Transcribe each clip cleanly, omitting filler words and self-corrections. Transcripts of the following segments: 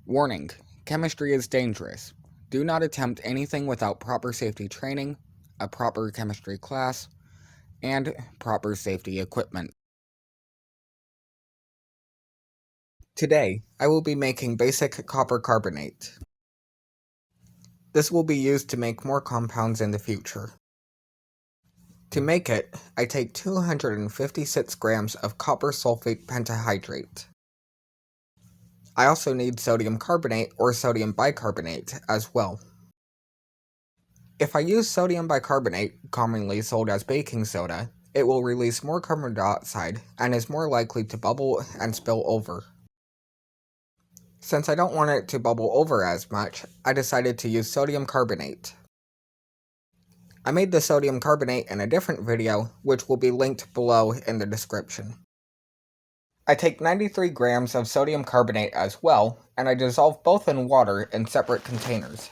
Warning: chemistry is dangerous. Do not attempt anything without proper safety training, a proper chemistry class, and proper safety equipment. Today, I will be making basic copper carbonate. This will be used to make more compounds in the future. To make it, I take 256 grams of copper sulfate pentahydrate. I also need sodium carbonate or sodium bicarbonate as well. If I use sodium bicarbonate, commonly sold as baking soda, it will release more carbon dioxide and is more likely to bubble and spill over. Since I don't want it to bubble over as much, I decided to use sodium carbonate. I made the sodium carbonate in a different video, which will be linked below in the description. I take 93 grams of sodium carbonate as well, and I dissolve both in water in separate containers.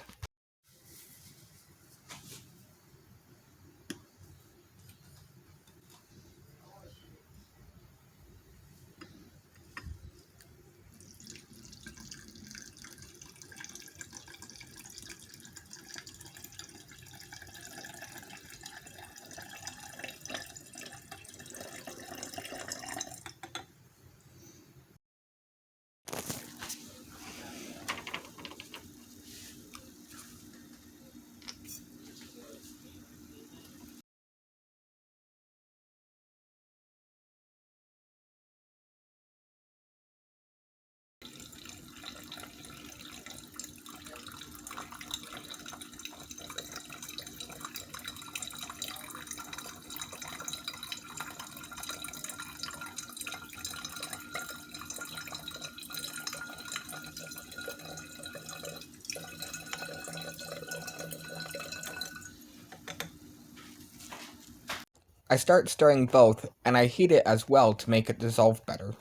I start stirring both, and I heat it as well to make it dissolve better.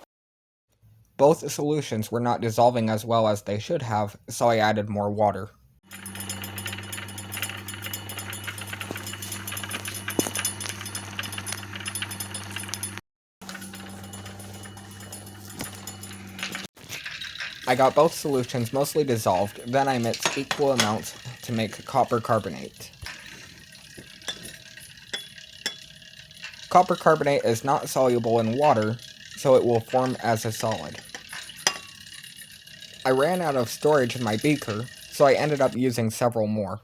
Both solutions were not dissolving as well as they should have, so I added more water. I got both solutions mostly dissolved, then I mixed equal amounts to make copper carbonate. Copper carbonate is not soluble in water, so it will form as a solid. I ran out of storage in my beaker, so I ended up using several more.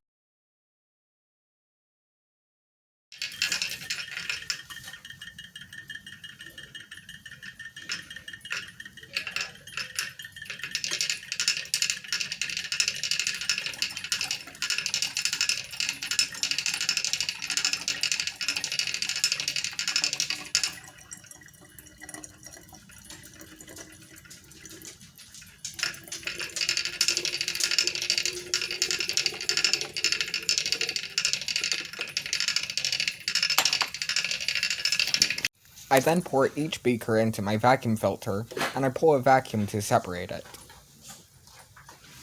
I then pour each beaker into my vacuum filter, and I pull a vacuum to separate it.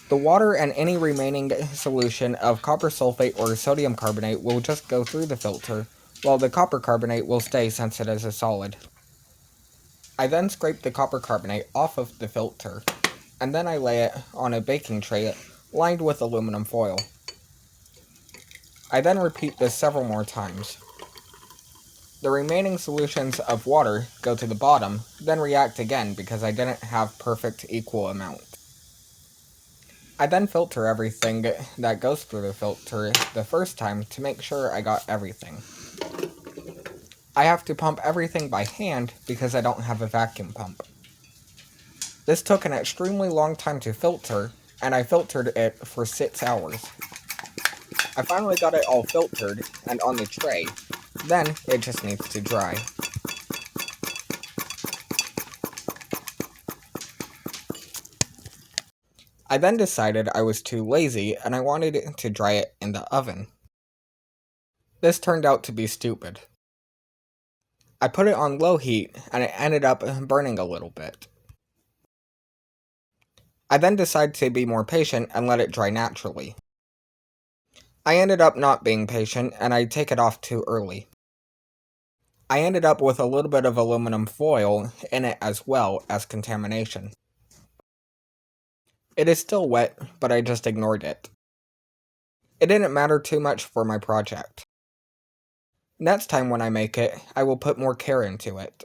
The water and any remaining solution of copper sulfate or sodium carbonate will just go through the filter, while the copper carbonate will stay since it is a solid. I then scrape the copper carbonate off of the filter, and then I lay it on a baking tray lined with aluminum foil. I then repeat this several more times. The remaining solutions of water go to the bottom, then react again because I didn't have perfect equal amount. I then filter everything that goes through the filter the first time to make sure I got everything. I have to pump everything by hand because I don't have a vacuum pump. This took an extremely long time to filter, and I filtered it for 6 hours. I finally got it all filtered and on the tray, then it just needs to dry. I then decided I was too lazy and I wanted it to dry it in the oven. This turned out to be stupid. I put it on low heat and it ended up burning a little bit. I then decided to be more patient and let it dry naturally. I ended up not being patient and I take it off too early. I ended up with a little bit of aluminum foil in it as well as contamination. It is still wet, but I just ignored it. It didn't matter too much for my project. Next time when I make it, I will put more care into it.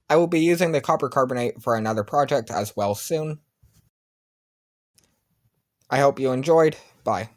I will be using the copper carbonate for another project as well soon. I hope you enjoyed. Bye.